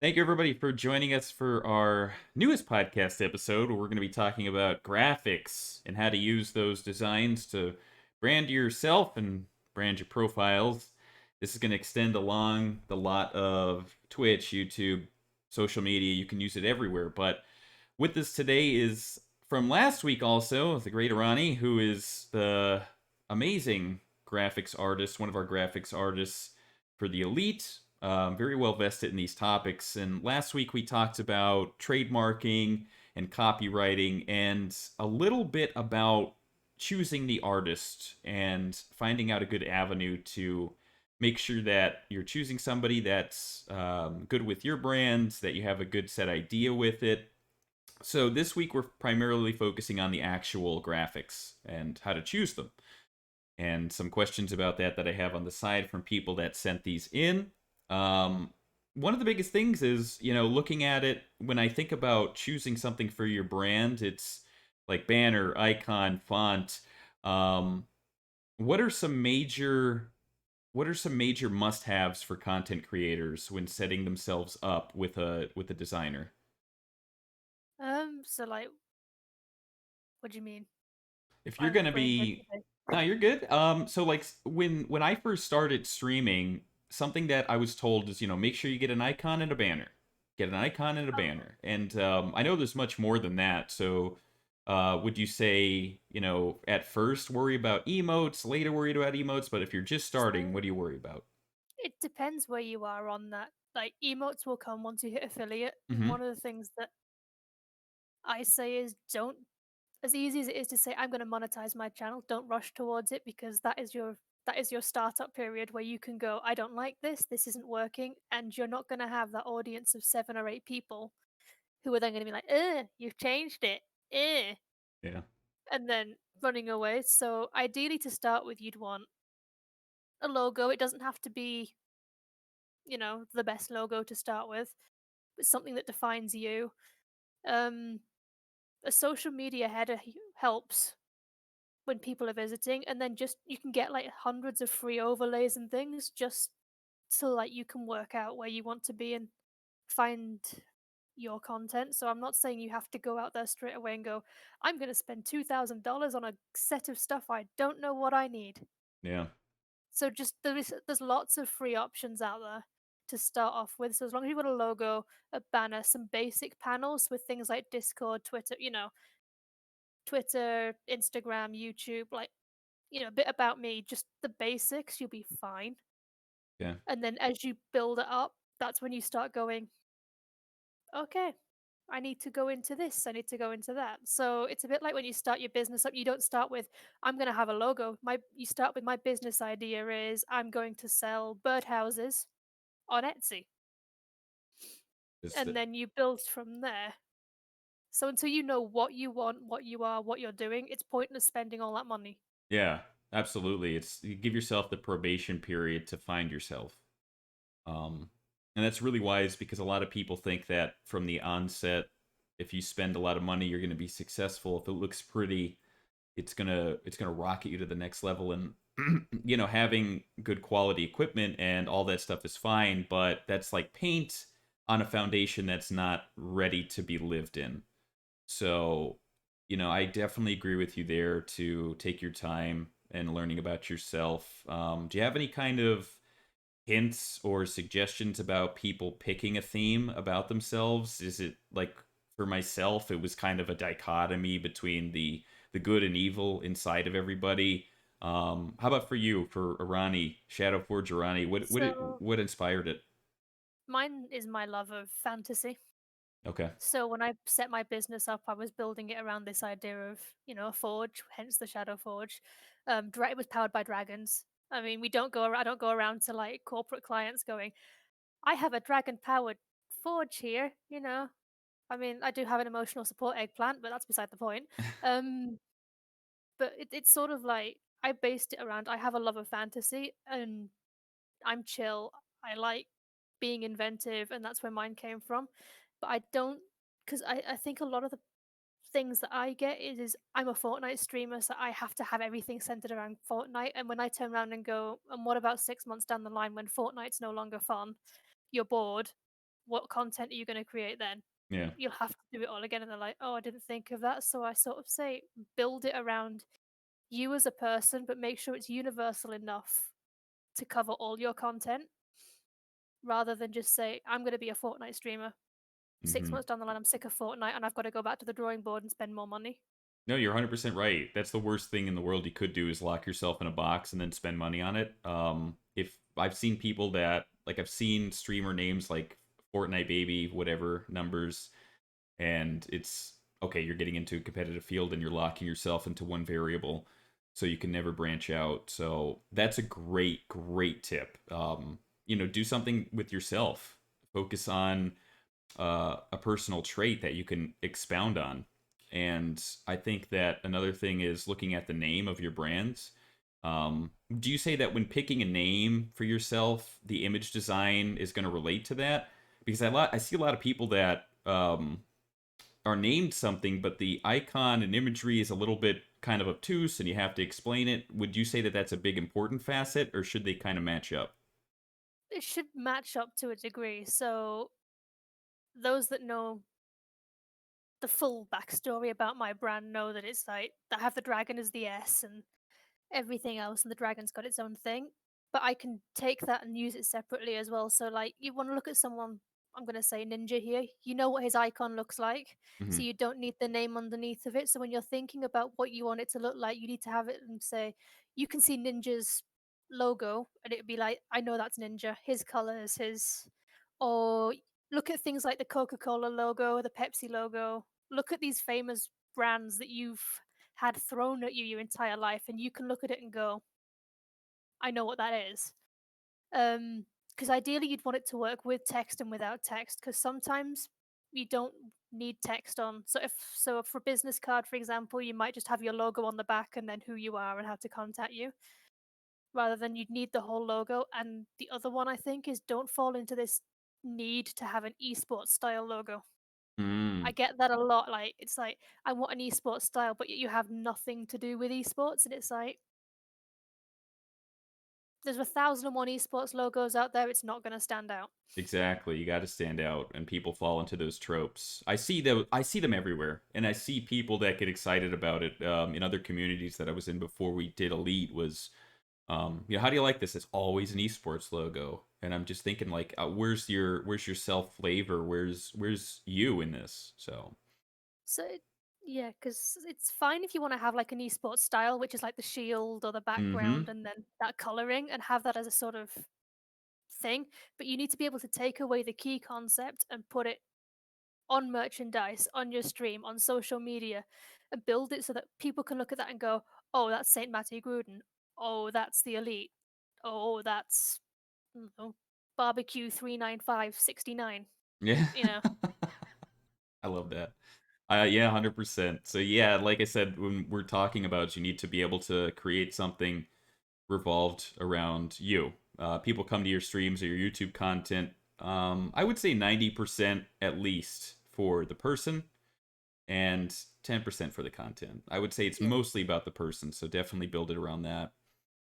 Thank you, everybody, for joining us for our newest podcast episode where we're going to be talking about graphics and how to use those designs to brand yourself and brand your profiles. This is going to extend along the lot of Twitch, YouTube, social media. You can use it everywhere. But with us today is from last week also, the great Irani, who is the amazing graphics artist, one of our graphics artists for the Elite, very well vested in these topics. And last week we talked about trademarking and copywriting and a little bit about choosing the artist and finding out a good avenue to make sure that you're choosing somebody that's good with your brand, that you have a good set idea with it. So this week we're primarily focusing on the actual graphics and how to choose them and some questions about that I have on the side from people that sent these in. Um, One of the biggest things is, looking at it when I think about choosing something for your brand, it's like banner, icon, font. Um, what are some major must-haves for content creators when setting themselves up with a designer? So like, what do you mean? If you're My gonna brain dead be, today. no, you're good. So like when I first started streaming, something that I was told is, make sure you get an icon and a banner. Get an icon and a Oh, banner. And I know there's much more than that. So would you say, at first worry about emotes, later worried about emotes, but if you're just starting, so what do you worry about? it depends where you are on that. Like emotes will come once you hit affiliate. Mm-hmm. One of the things that I say is don't, as easy as it is to say I'm going to monetize my channel, don't rush towards it because that is your startup period where you can go, I don't like this, this isn't working, and you're not going to have that audience of 7 or 8 people who are then going to be like, you've changed it, Yeah. and then running away. So ideally, to start with, you'd want a logo. It doesn't have to be, the best logo to start with, but something that defines you. Um, a social media header helps when people are visiting, and then just you can get like hundreds of free overlays and things just so like you can work out where you want to be and find your content. So I'm not saying you have to go out there straight away and go, I'm going to spend $2,000 on a set of stuff I don't know what I need. Yeah. So just there's lots of free options out there to start off with. So as long as you've got a logo, a banner, some basic panels with things like Discord, Twitter, Twitter, Instagram, YouTube, like, a bit about me, just the basics, you'll be fine. Yeah. And then as you build it up, that's when you start going, okay, I need to go into this, I need to go into that. So it's a bit like when you start your business up, you don't start with, I'm going to have a logo. You start with, my business idea is I'm going to sell birdhouses on Etsy. Just And then you build from there. So until you know what you want, what you are, what you're doing, it's pointless spending all that money. yeah, absolutely. It's you give yourself the probation period to find yourself. Um, and that's really wise because a lot of people think that from the onset, if you spend a lot of money, you're going to be successful. If it looks pretty, it's gonna rocket you to the next level. And having good quality equipment and all that stuff is fine, but that's like paint on a foundation that's not ready to be lived in. So, I definitely agree with you there to take your time and learning about yourself. Do you have any kind of hints or suggestions about people picking a theme about themselves? Is it like for myself, it was kind of a dichotomy between the good and evil inside of everybody. How about for you, for Irani, Shadow Forge Irani? So What inspired it? mine is my love of fantasy. Okay. So when I set my business up, I was building it around this idea of, a forge, hence the Shadow Forge. It was powered by dragons. I mean, I don't go around to like corporate clients going, I have a dragon powered forge here, I mean, I do have an emotional support eggplant, but that's beside the point. Um, but it's sort of like I based it around, I have a love of fantasy and I'm chill. I like being inventive, and that's where mine came from. But I don't, because I think a lot of the things that I get is I'm a Fortnite streamer, so I have to have everything centered around Fortnite. And when I turn around and go, and what about 6 months down the line when Fortnite's no longer fun? You're bored. what content are you going to create then? Yeah. You'll have to do it all again. And they're like, oh, I didn't think of that. So I sort of say, build it around you as a person, but make sure it's universal enough to cover all your content rather than just say, I'm going to be a Fortnite streamer. 6 months down the line, I'm sick of Fortnite and I've got to go back to the drawing board and spend more money. No, you're 100% right. That's the worst thing in the world you could do is lock yourself in a box and then spend money on it. If I've seen people that like I've seen streamer names like Fortnite Baby, whatever numbers, and it's okay, you're getting into a competitive field and you're locking yourself into one variable so you can never branch out. So that's a great tip. Do something with yourself. Focus on a personal trait that you can expound on. And I think that another thing is looking at the name of your brands. Do you say that when picking a name for yourself, the image design is going to relate to that? Because I see a lot of people that are named something, but the icon and imagery is a little bit kind of obtuse and you have to explain it. Would you say that that's a big important facet, or should they kind of match up? It should match up to a degree. So those that know the full backstory about my brand know that it's like I have the dragon as the S and everything else, and the dragon's got its own thing. But I can take that and use it separately as well. So, like, you want to look at someone, I'm going to say Ninja here, you know what his icon looks like. So, Hmm. you don't need the name underneath of it. So, when you're thinking about what you want it to look like, you need to have it and say, you can see Ninja's logo, and it'd be like, I know that's Ninja. His color is his. Or look at things like the Coca Cola logo, the Pepsi logo. Look at these famous brands that you've had thrown at you your entire life, and you can look at it and go, I know what that is. Because ideally, you'd want it to work with text and without text, because sometimes you don't need text on. So for a business card, for example, you might just have your logo on the back and then who you are and how to contact you, rather than you'd need the whole logo. And the other one I think is don't fall into this need to have an esports style logo. I Mm, get that a lot. Like it's like I want an esports style, but yet you have nothing to do with esports, and it's like there's 1,001 esports logos out there. It's not going to stand out. exactly. You got to stand out, and people fall into those tropes. I see them everywhere, and I see people that get excited about it. In other communities that I was in before we did Elite was, how do you like this? It's always an esports logo, and I'm just thinking like, where's your self flavor? Where's you in this? So, So yeah, because it's fine if you want to have like an esports style, which is like the shield or the mm-hmm. background, and then that coloring, and have that as a sort of thing. But you need to be able to take away the key concept and put it on merchandise, on your stream, on social media, and build it so that people can look at that and go, "Oh, that's Saint Matty Gruden. Oh, that's the Elite. Oh, that's barbecue 39569." Yeah, You know. I love that. Yeah, 100%. So yeah, like I said, when we're talking about, you need to be able to create something revolved around you. People come to your streams or your YouTube content. I would say 90% at least for the person and 10% for the content. I would say it's Yeah. mostly about the person, so definitely build it around that.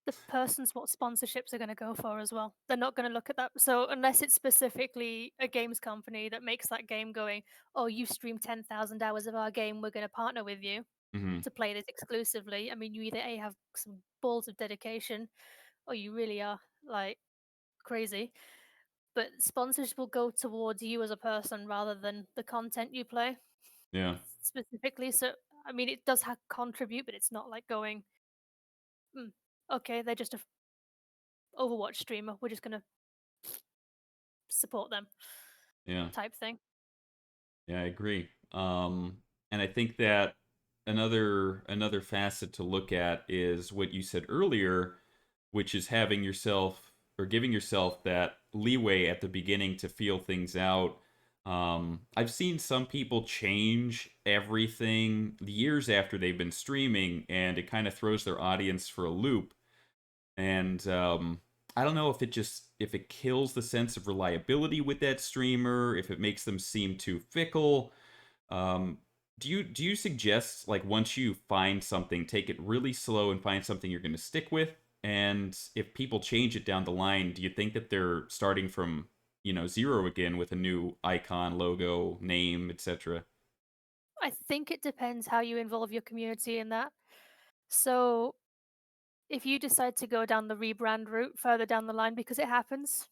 The person's what sponsorships are going to go for as well. They're not going to look at that. So unless it's specifically a games company that makes that game going, oh, you streamed 10,000 hours of our game, we're going to partner with you Hmm. to play this exclusively. I mean, you either A, have some balls of dedication, or you really are like crazy. But sponsors will go towards you as a person rather than the content you play Yeah, specifically. So, I mean, it does contribute, but it's not like going, "Mm, okay, they're just a Overwatch streamer. We're just going to support them yeah. type thing." Yeah, I agree. And I think that another facet to look at is what you said earlier, which is having yourself or giving yourself that leeway at the beginning to feel things out. I've seen some people change everything years after they've been streaming, and it kind of throws their audience for a loop. And I don't know if it kills the sense of reliability with that streamer, if it makes them seem too fickle. um, do you suggest like once you find something, take it really slow and find something you're going to stick with? And if people change it down the line, do you think that they're starting from zero again with a new icon, logo, name, etc. I think it depends how you involve your community in that. So if you decide to go down the rebrand route further down the line, because it happens,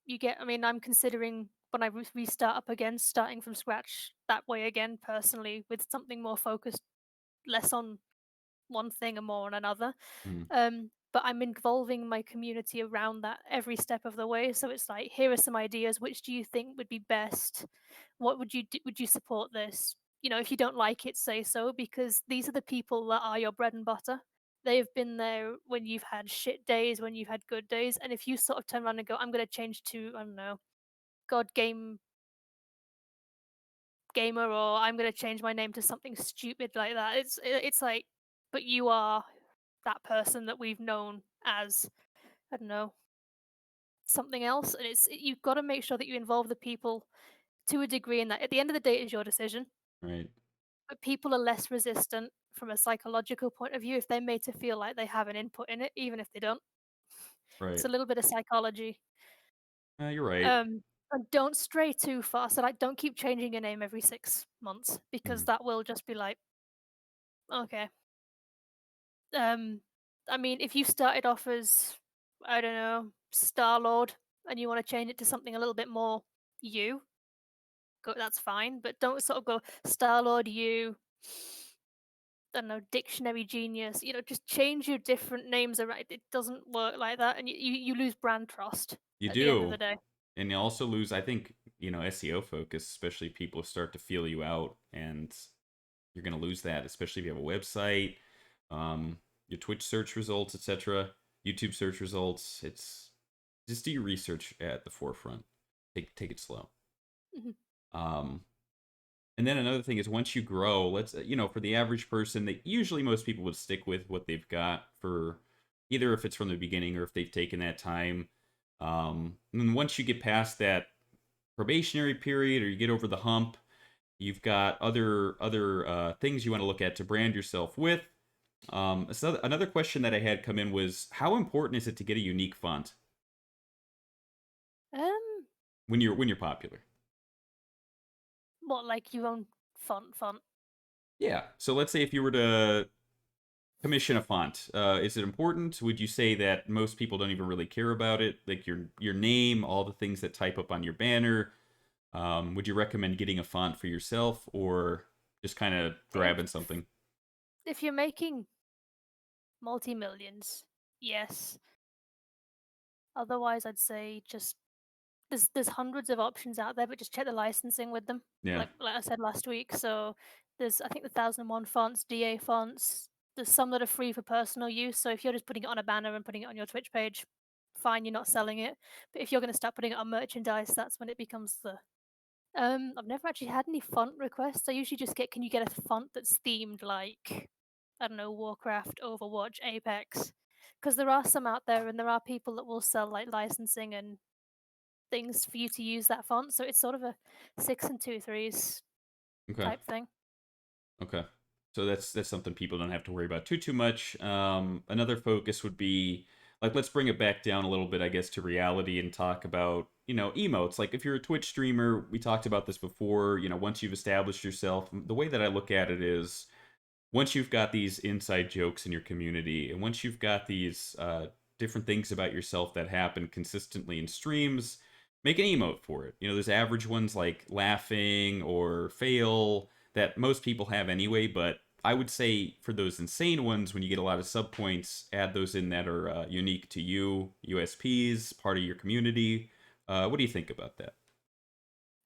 I mean, I'm considering when I restart up again, starting from scratch that way again, personally, with something more focused, less on one thing and more on another. Mm, But I'm involving my community around that every step of the way. So it's like, here are some ideas. Which do you think would be best? What would you do? Would you support this? If you don't like it, say so, because these are the people that are your bread and butter. They've been there when you've had shit days, when you've had good days. And if you sort of turn around and go, I'm going to change to, I don't know, God Gamer, or I'm going to change my name to something stupid like that. It's like, but you are that person that we've known as, I don't know, something else. And you've got to make sure that you involve the people to a degree in that. At the end of the day, it is your decision, right, but people are less resistant from a psychological point of view if they're made to feel like they have an input in it, even if they don't. It's right. a little bit of psychology. You're right. And don't stray too far. So, like, don't keep changing your name every 6 months because Mm. that will just be like, okay. Um, I mean, if you started off as, I don't know, Star Lord, and you want to change it to something a little bit more you, that's fine. But don't sort of go Star Lord you, I don't know, Dictionary Genius. Just change your different names around. It doesn't work like that, and you lose brand trust You at the end of do. the day. And you also lose, I think, SEO focus, especially people start to feel you out, and you're going to lose that, especially if you have a website, um, your Twitch search results, etc., YouTube search results. It's just do your research at the forefront. Take it slow. Mhm. Um, and then another thing is once you grow, let's for the average person, that usually most people would stick with what they've got for either if it's from the beginning or if they've taken that time. And then once you get past that probationary period or you get over the hump, you've got other things you want to look at to brand yourself with. So another question that I had come in was how important is it to get a unique font Um, when you're popular? what, like your own font? Yeah. So let's say if you were to commission a font, is it important? Would you say that most people don't even really care about it, like your name, all the things that type up on your banner? Would you recommend getting a font for yourself or just kind of If grabbing something? if you're making multi-millions, yes. Otherwise, I'd say just there's hundreds of options out there, but just check the licensing with them. Yeah. Like I said last week, so there's I think the 1001 fonts, DA fonts. There's some that are free for personal use. So if you're just putting it on a banner and putting it on your Twitch page, fine, you're not selling it. But if you're going to start putting it on merchandise, that's when it becomes the. I've never actually had any font requests. I usually just get, can you get a font that's themed like, I don't know, Warcraft, Overwatch, Apex? Because there are some out there, and there are people that will sell like licensing and things for you to use that font. So it's sort of a six and two threes Okay. type thing. Okay. So that's something people don't have to worry about too much. Another focus would be like let's bring it back down a little bit, I guess, to reality and talk about emotes. Like if you're a Twitch streamer, we talked about this before. Once you've established yourself, the way that I look at it is once you've got these inside jokes in your community, and once you've got these different things about yourself that happen consistently in streams, make an emote for it. There's average ones like laughing or fail that most people have anyway, but I would say for those insane ones, when you get a lot of sub points, add those in that are unique to you, USPs, part of your community. What do you think about that?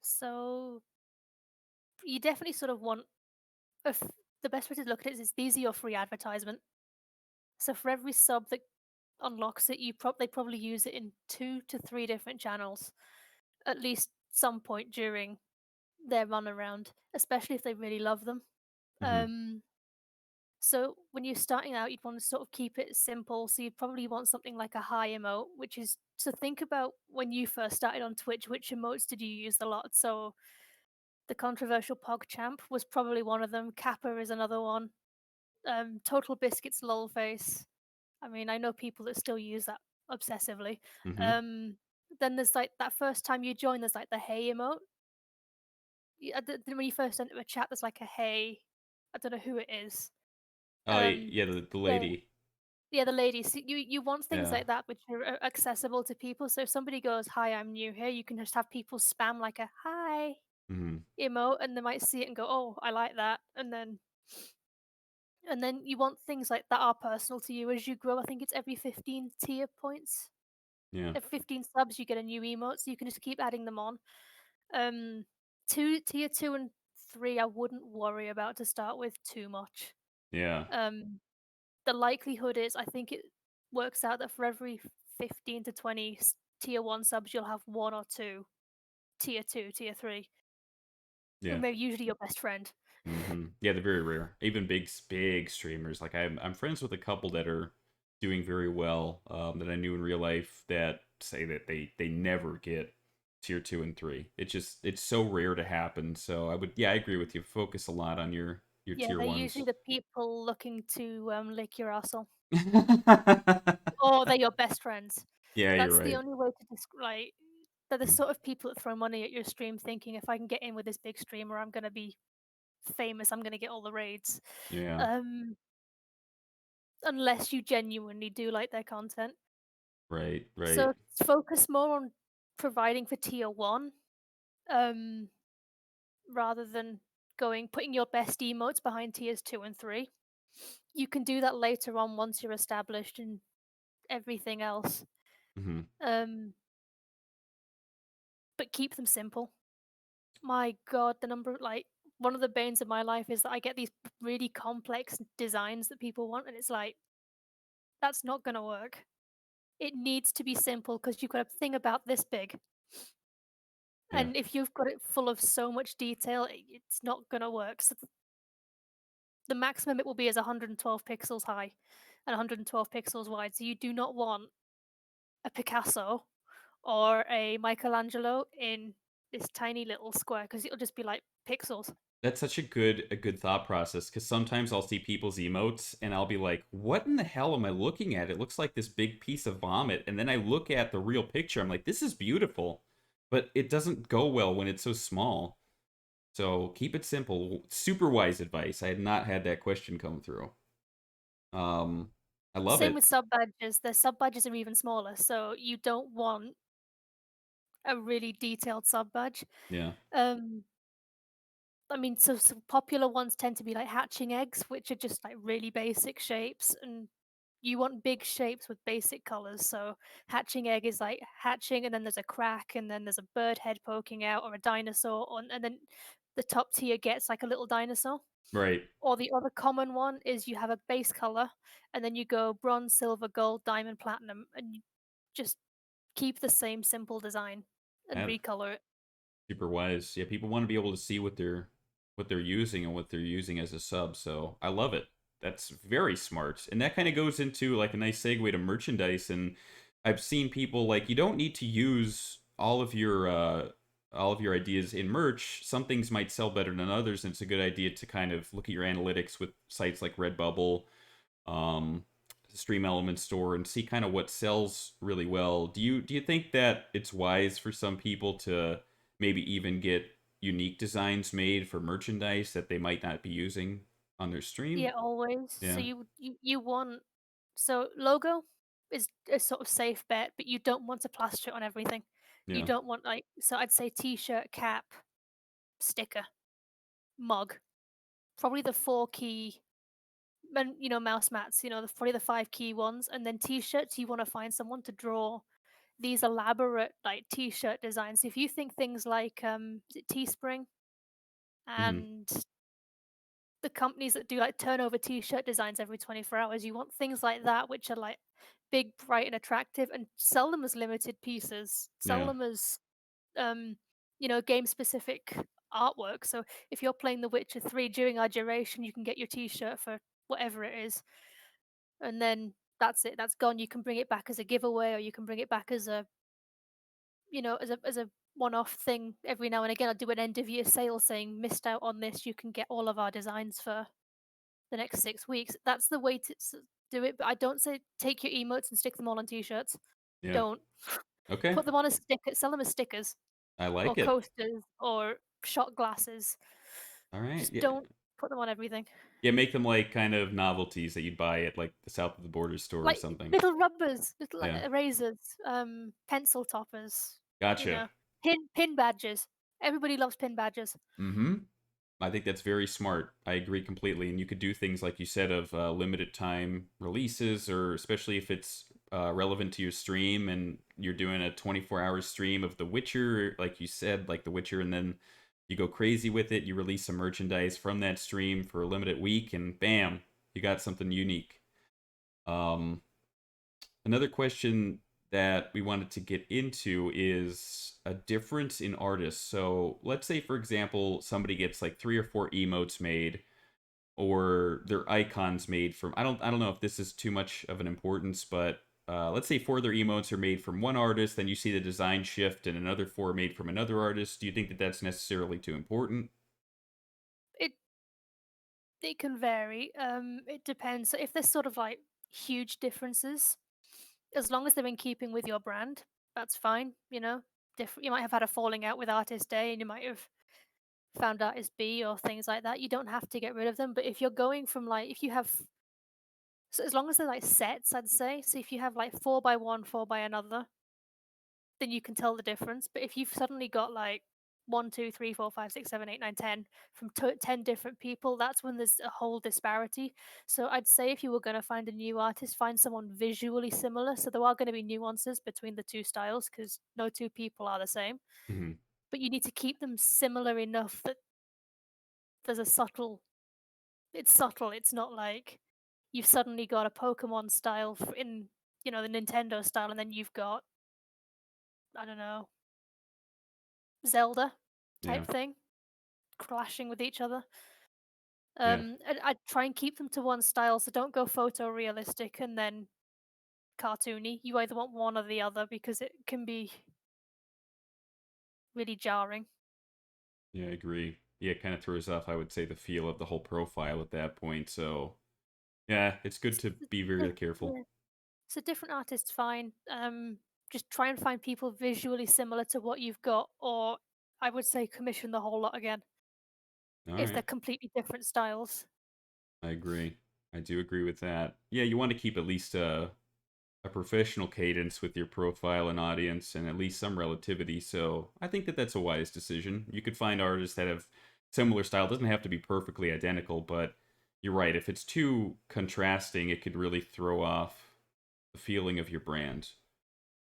So you definitely sort of want if the best way to look at it is these are your free advertisement. So for every sub that unlocks it, they probably use it in 2 to 3 different channels at least some point during their run around, especially if they really love them. Hmm. Um, So when you're starting out, you'd want to sort of keep it simple. So you'd probably want something like a high emote, which is so think about when you first started on Twitch, which emotes did you use a lot? So the controversial PogChamp was probably one of them. Kappa is another one. Total Biscuits lol face. I mean, I know people that still use that obsessively. Hmm. Um, Then there's, like, that first time you join, there's, like, the "Hey" emote. When you first enter a chat, there's, like, a "Hey." I don't know who it is. Oh, Um, yeah, the yeah. lady. Yeah, the ladies. So you want things Yeah. like that which are accessible to people. So if somebody goes, "Hi, I'm new here," you can just have people spam like a "Hi" Mhm. emote, and they might see it and go, "Oh, I like that," and then you want things like that are personal to you as you grow. I think it's every 15 tier points. Yeah. Every 15 subs, you get a new emote, so you can just keep adding them on. Um, tier 2 and 3, I wouldn't worry about to start with too much. Yeah. Um, the likelihood is, I think it works out that for every 15 to 20 tier 1 subs, you'll have 1 or 2 tier 2, tier 3, Yeah. and they're usually your best friend. Yeah, they're very rare. Even big streamers. Like I'm friends with a couple that are doing very well, that I knew in real life that say that they never get tier 2 and 3. It's so rare to happen. So I agree with you. Focus a lot on your Yeah, tier they're usually ones. the people looking to, lick your arsehole, or they're your best friends. Yeah, you're That's the right. only way to describe. They're the Mm. sort of people that throw money at your stream thinking, "If I can get in with this big streamer, I'm gonna be famous, I'm gonna get all the raids." Yeah. Um, unless you genuinely do like their content. Right, right. So focus more on providing for tier 1, um, rather than putting your best emotes behind tiers 2 and 3. You can do that later on once you're established and everything else. Mhm. Um, but keep them simple. My god, one of the banes of my life is that I get these really complex designs that people want, and it's like, that's not gonna work. It needs to be simple because you've got a thing about this big. Yeah. And if you've got it full of so much detail, it's not gonna work. So the maximum it will be is 112 pixels high and 112 pixels wide. So you do not want a Picasso or a Michelangelo in this tiny little square because it'll just be like pixels. That's such a good thought process because sometimes I'll see people's emotes and I'll be like, "What in the hell am I looking at? It looks like this big piece of vomit." And then I look at the real picture. I'm like, "This is beautiful," but it doesn't go well when it's so small. So keep it simple. Super wise advice. I had not had that question come through. Um, I love Same it. with sub badges. The sub badges are even smaller, so you don't want a really detailed sub badge. Yeah, Um, I mean, so popular ones tend to be like hatching eggs, which are just like really basic shapes, and you want big shapes with basic colors. So hatching egg is like hatching, and then there's a crack, and then there's a bird head poking out, or a dinosaur, and then the top tier gets like a little dinosaur. right. Or the other common one is you have a base color, and then you go bronze, silver, gold, diamond, platinum, and you just keep the same simple design and That recolor it. super wise. Yeah, people want to be able to see what they're using and what they're using as a sub. So I love it. That's very smart. And that kind of goes into like a nice segue to merchandise. And I've seen people like you don't need to use all of your ideas in merch. Some things might sell better than others, and it's a good idea to kind of look at your analytics with sites like Redbubble, um, Stream Element Store, and see kind of what sells really well. Do you think that it's wise for some people to maybe even get unique designs made for merchandise that they might not be using on their stream? Yeah, always. So Yeah, you want logo is a sort of safe bet, but you don't want to plaster it on everything. You yeah, don't want I'd say t-shirt, cap, sticker, mug. Probably the four key and mouse mats, probably the five key ones, and then t-shirts you want to find someone to draw these elaborate like t-shirt designs. If you think things like is it Teespring hmm, and the companies that do like turnover t-shirt designs every 24 hours, you want things like that which are like big, bright and attractive, and sell them as limited pieces. Sell yeah. them as um game specific artwork. So if you're playing The Witcher 3 during our duration, you can get your t-shirt for whatever it is, and then that's it, that's gone. You can bring it back as a giveaway, or you can bring it back as a one-off thing. Every now and again, I'll do an end of year sale saying, missed out on this, you can get all of our designs for the next 6 weeks. That's the way to do it. But I don't say take your emotes and stick them all on t-shirts. Yeah. Don't. Okay. Put them on a sticker, sell them as stickers I or like it. coasters or shot glasses. All right. Just Yeah. don't put them on everything. Yeah, make them like kind of novelties that you'd buy at like the south of the border store or Like something. little rubbers, little like Yeah. erasers, pencil toppers, you Gotcha. know, pin badges. Everybody loves pin badges. Mm-hmm. I think that's very smart. I agree completely. And you could do things like you said of limited time releases, or especially if it's relevant to your stream and you're doing a 24-hour stream of The Witcher, like you said, like The Witcher, and then you go crazy with it. You release some merchandise from that stream for a limited week, and bam, you got something unique. Um, Another question that we wanted to get into is a difference in artists. So let's say, for example, somebody gets like 3 or 4 emotes made, or their icons made from. I don't know if this is too much of an importance, but let's say 4 of their emotes are made from one artist, then you see the design shift, and another 4 are made from another artist. Do you think that that's necessarily too important? It it can vary. It depends. So if there's sort of like huge differences, as long as they're in keeping with your brand, that's fine. You know, you might have had a falling out with artist A, and you might have found artist B or things like that. You don't have to get rid of them. But if you're going from like, if you have, so as long as they're like sets, I'd say. So if you have like four by one, four by another, then you can tell the difference. But if you've suddenly got like one, two, three, four, five, six, seven, eight, nine, 10 from 10 different people, that's when there's a whole disparity. So I'd say if you were going to find a new artist, find someone visually similar. So there are going to be nuances between the two styles because no two people are the same. Hmm. But you need to keep them similar enough that there's a subtle, it's subtle. It's not like you've suddenly got a Pokemon style in, the Nintendo style, and then you've got, I don't know, Zelda Yeah. type thing clashing with each other. Yeah. And I'd try and keep them to one style, so don't go photorealistic and then cartoony. You either want one or the other because it can be really jarring. Yeah, I agree. Yeah, it kind of throws off, I would say, the feel of the whole profile at that point. So, yeah, it's good to be Yeah, very careful. yeah. So different artists, fine. Just try and find people visually similar to what you've got, or I would say commission the whole lot again All if they're right. completely different styles. I agree. I do agree with that. Yeah, you want to keep at least a professional cadence with your profile and audience and at least some relativity. So I think that that's a wise decision. You could find artists that have similar style. It doesn't have to be perfectly identical, but you're right. If it's too contrasting, it could really throw off the feeling of your brand.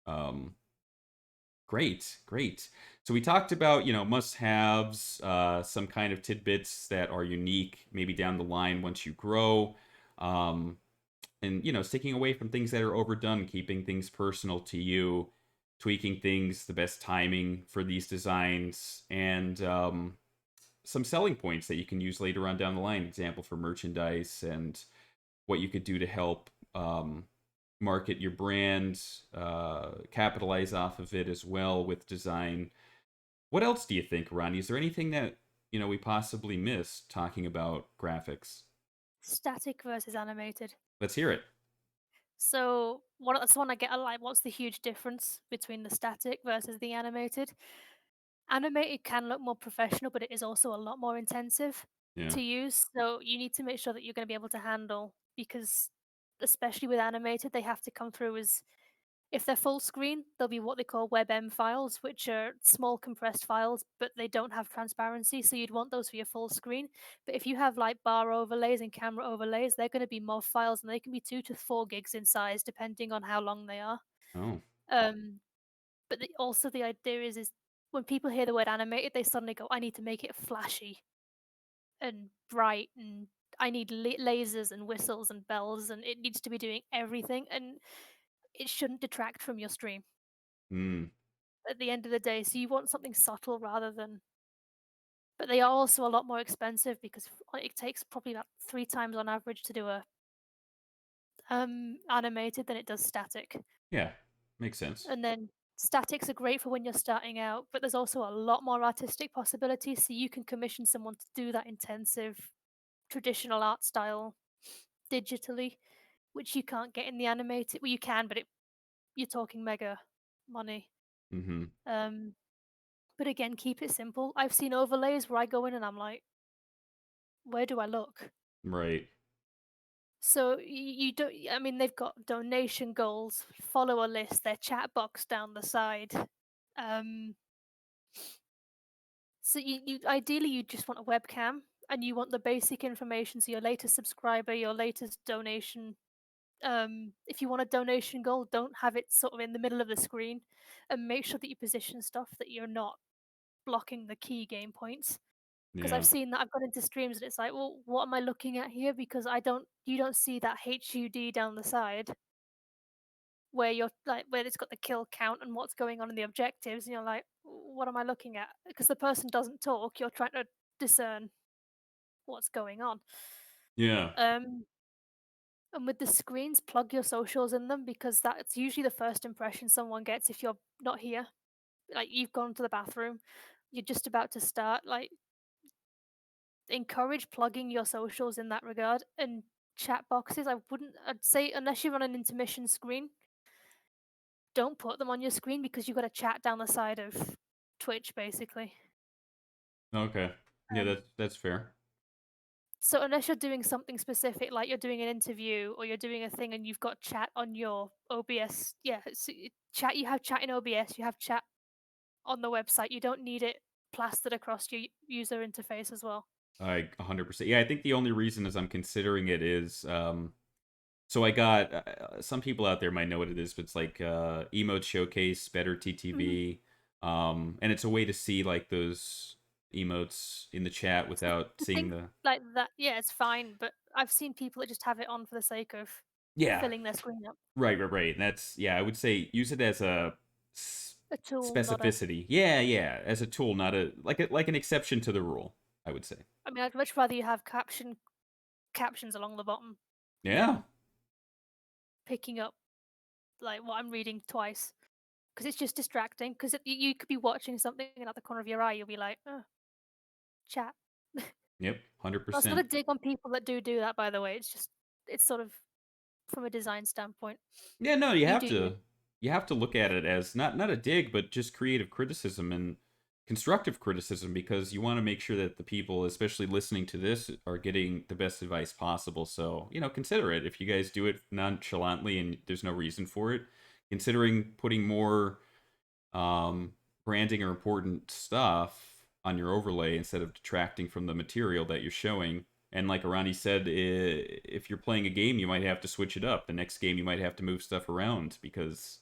Um, Great, great. So we talked about, must-haves, some kind of tidbits that are unique, maybe down the line once you grow, um, and sticking away from things that are overdone, keeping things personal to you, tweaking things, the best timing for these designs, and some selling points that you can use later on down the line. Example for merchandise and what you could do to help market your brand, capitalize off of it as well with design. What else do you think, Ronnie? Is there anything that we possibly missed talking about graphics? Static versus animated. Let's hear it. So that's one I get a like. What's the huge difference between the static versus the animated? Animated can look more professional, but it is also a lot more intensive Yeah. to use. So you need to make sure that you're going to be able to handle because, especially with animated, they have to come through as if they're full screen, they'll be what they call WebM files, which are small compressed files, but they don't have transparency. So you'd want those for your full screen. But if you have like bar overlays and camera overlays, they're going to be MOV files and they can be 2 to 4 gigs in size, depending on how long they are. Oh. Um, but also the idea is when people hear the word animated, they suddenly go, "I need to make it flashy and bright, and I need lasers and whistles and bells, and it needs to be doing everything." And it shouldn't detract from your stream Hmm. at the end of the day. So you want something subtle rather than. But they are also a lot more expensive because it takes probably about 3 times on average to do a animated than it does static. Yeah. Makes sense. And then statics are great for when you're starting out, but there's also a lot more artistic possibilities. So you can commission someone to do that intensive traditional art style digitally, which you can't get in the animated. Well, you can, but you're talking mega. money. Mm-hmm. Um, but again, keep it simple. I've seen overlays where I go in and I'm like, where do I look? Right. So you don't. I mean, they've got donation goals, follower list, their chat box down the side. Um, so you ideally you just want a webcam and you want the basic information. So your latest subscriber, your latest donation. If you want a donation goal, don't have it sort of in the middle of the screen, and make sure that you position stuff that you're not blocking the key game points. Because I've Yeah. seen that I've gone into streams and it's like, well, what am I looking at here? Because you don't see that HUD down the side where you're like, where it's got the kill count and what's going on in the objectives, and you're like, what am I looking at? Because the person doesn't talk, you're trying to discern what's going on. Yeah. Um, and with the screens, plug your socials in them because that's usually the first impression someone gets if you're not here. Like you've gone to the bathroom, you're just about to start. Like encourage plugging your socials in that regard and chat boxes. I'd say unless you're on an intermission screen, don't put them on your screen because you've got a chat down the side of Twitch basically. Okay. Yeah, Um, that's fair. so unless you're doing something specific, like you're doing an interview or you're doing a thing and you've got chat on your OBS, yeah, chat. You have chat in OBS, you have chat on the website. You don't need it plastered across your user interface as well. I 100%. Yeah, I think the only reason is I'm considering it is so I got some people out there might know what it is, but it's like emote showcase, better Mhm. TTV, and it's a way to see like those emotes in the chat So without the seeing thing the. like that, yeah, it's fine. But I've seen people that just have it on for the sake of Yeah, filling their screen up. right. And that's yeah, I would say use it as a A tool, not a. specificity. Yeah, as a tool, not a like an exception to the rule. I would say. I mean, I'd much rather you have captions along the bottom Yeah. than picking up like what I'm reading twice because it's just distracting. Because you could be watching something and at the corner of your eye, you'll be like, oh, chat. Yep. Hundred That's not a percent. dig on people that do that, by the way. It's just it's sort of from a design standpoint. Yeah, no, You do you. you have to look at it as not a dig, but just creative criticism and constructive criticism because you want to make sure that the people, especially listening to this, are getting the best advice possible. So, consider it. If you guys do it nonchalantly and there's no reason for it, considering putting more um, branding or important stuff on your overlay instead of detracting from the material that you're showing. And like Arani said, if you're playing a game, you might have to switch it up. The next game, you might have to move stuff around because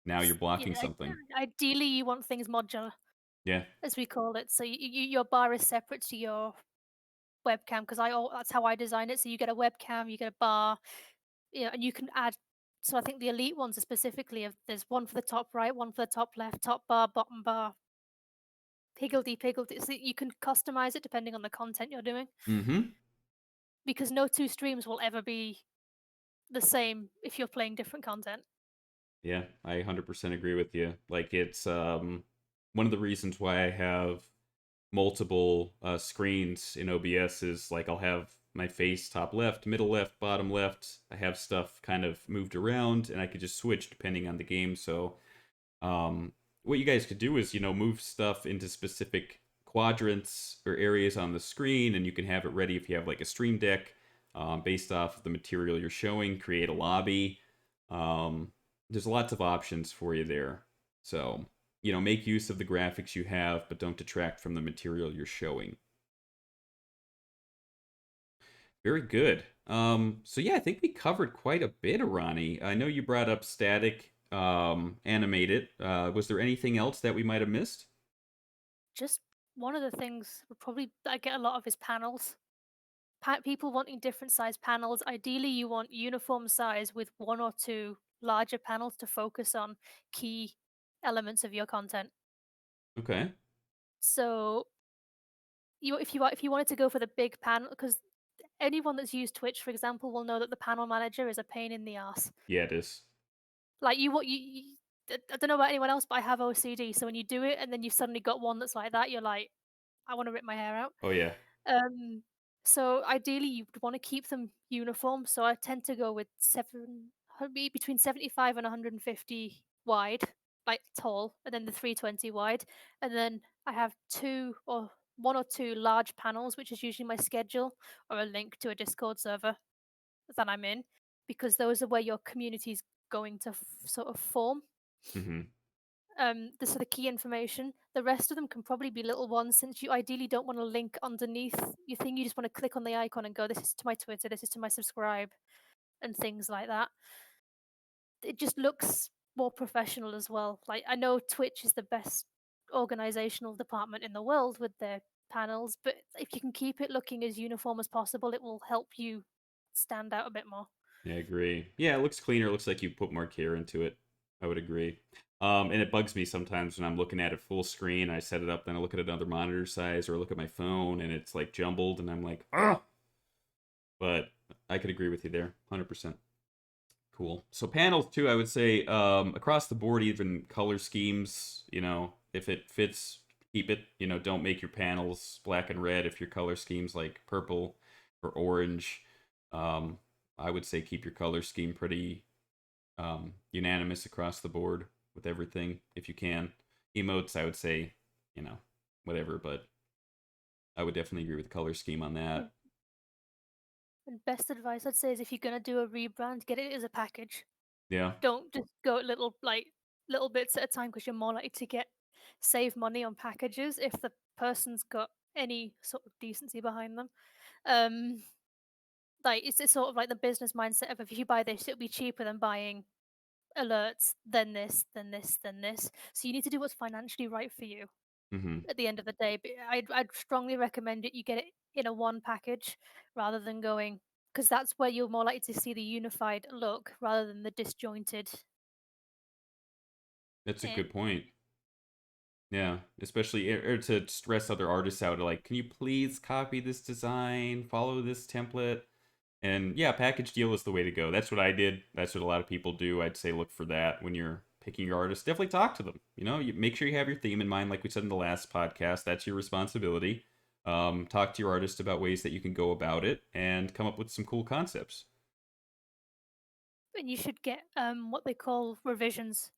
now you're Yeah, blocking something. ideally you want things modular, Yeah. as we call it. So your bar is separate to your webcam because that's how I design it. So you get a webcam, you get a bar, and you can add. So I think the elite ones are specifically if there's one for the top right, one for the top left, top bar, bottom bar, higgledy piggledy. So you can customize it depending on the content you're doing Mm-hmm. because no two streams will ever be the same if you're playing different content. Yeah, I 100% agree with you. Like it's one of the reasons why I have multiple screens in OBS is like I'll have my face top left, middle left, bottom left. I have stuff kind of moved around, and I could just switch depending on the game. So, um, what you guys could do is move stuff into specific quadrants or areas on the screen, and you can have it ready if you have like a stream deck based off of the material you're showing. Create a lobby. Um, there's lots of options for you there. So make use of the graphics you have, but don't detract from the material you're showing. Very good. So yeah, I think we covered quite a bit, Arani. I know you brought up static, animated. Was there anything else that we might have missed? Just one of the things would probably I get a lot of is panels. People wanting different size panels. Ideally, you want uniform size with one or two larger panels to focus on key elements of your content. Okay. So if you wanted to go for the big panel, because anyone that's used Twitch, for example, will know that the panel manager is a pain in the ass. Yeah, it is. Like you, what you I don't know about anyone else, but I have OCD. So when you do it, and then you've suddenly got one that's like that, you're like, I want to rip my hair out. Oh yeah. Um, so ideally, you would want to keep them uniform. So I tend to go with between 75 and 150 wide. like tall, and then the 320 wide, and then I have two or one or two large panels, which is usually my schedule or a link to a Discord server that I'm in, because those are where your community's going to sort of form. Hmm. The sort of key information. The rest of them can probably be little ones, since you ideally don't want to link underneath your thing. You just want to click on the icon and go, "This is to my Twitter. This is to my subscribe," and things like that. It just looks more professional as well. Like, I know Twitch is the best organizational department in the world with their panels, but if you can keep it looking as uniform as possible, it will help you stand out a bit more. Yeah, I agree. Yeah, it looks cleaner. It looks like you put more care into it. I would agree. And it bugs me sometimes when I'm looking at it full screen. I set it up, then I look at another monitor size, or I look at my phone, and it's like jumbled, and I'm like, ah. But I could agree with you there, 100%. Cool. So panels too, I would say across the board, even color schemes. If it fits, keep it. Don't make your panels black and red. If your color schemes like purple or orange, um, I would say keep your color scheme pretty unanimous across the board with everything if you can. Emotes, I would say, you know, whatever, but I would definitely agree with the color scheme on And that. best advice I'd say is, if you're gonna do a rebrand, get it as a package. Yeah. Don't just go little bits at a time, because you're more likely to get save money on packages if the person's got any sort of decency behind them. Um, like, it's sort of like the business mindset of, if you buy this, it'll be cheaper than buying alerts, then this, then this, then this. So you need to do what's financially right for you Hmm. at the end of the day. But I'd strongly recommend it. You get it in a one package rather than going, because that's where you're more likely to see the unified look rather than the disjointed. That's a Eh. good point. Yeah, especially or to stress other artists out, like, can you please copy this design, follow this template? And yeah, package deal is the way to go. That's what I did. That's what a lot of people do. I'd say look for that when you're picking your artist. Definitely talk to them. You make sure you have your theme in mind, like we said in the last podcast. That's your responsibility. Talk to your artist about ways that you can go about it and come up with some cool concepts. And you should get what they call revisions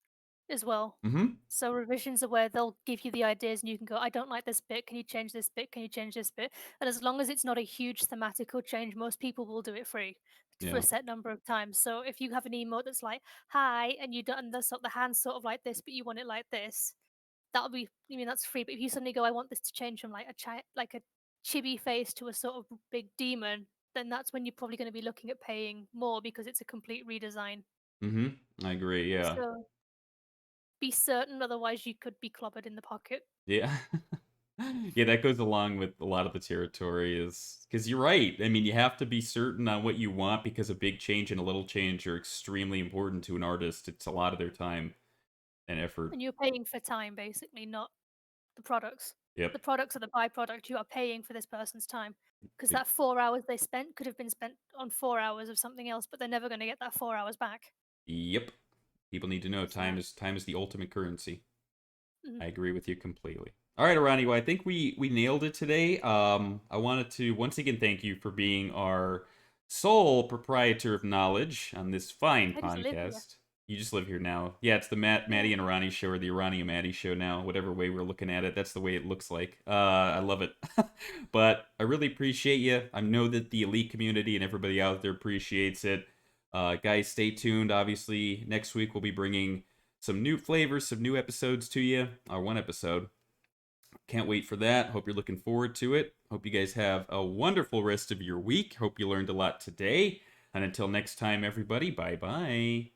as well. Mm-hmm. So revisions are where they'll give you the ideas and you can go, "I don't like this bit. Can you change this bit? Can you change this bit?" And as long as it's not a huge thematical change, most people will do it free for a Yeah. set number of times. So if you have an emote that's like "Hi," and you don't, and the hand's sort of like this, but you want it like this, that'll be, I mean, that's free. But if you suddenly go, "I want this to change from like like a chibi face to a sort of big demon," then that's when you're probably going to be looking at paying more, because it's a complete redesign. Mm-hmm. I agree. Yeah. So be certain, otherwise you could be clobbered in the pocket. Yeah. Yeah, that goes along with a lot of the territory is because you're right. I mean, you have to be certain on what you want because a big change and a little change are extremely important to an artist. It's a lot of their time and effort. And you're paying for time, basically, not the products. Yep. The products are the byproduct. You are paying for this person's time, because Big- that 4 hours they spent could have been spent on 4 hours of something else, but they're never going to get that 4 hours back. Yep. People need to know So, time is the ultimate currency. mhm. I agree with you completely. All right, Arani. Well, I think we nailed it today. I wanted to once again thank you for being our sole proprietor of knowledge on this fine I just live here. podcast. You just live here now. Yeah, it's the Yeah. Maddie and Arani show, or the Arani and Maddie show now. Whatever way we're looking at it, that's the way it looks like. I love it. But I really appreciate you. I know that the elite community and everybody out there appreciates it. Guys, stay tuned. Obviously, next week we'll be bringing some new flavors, some new episodes to you. Our one episode. Can't wait for that. Hope you're looking forward to it. Hope you guys have a wonderful rest of your week. Hope you learned a lot today. And until next time, everybody, bye bye.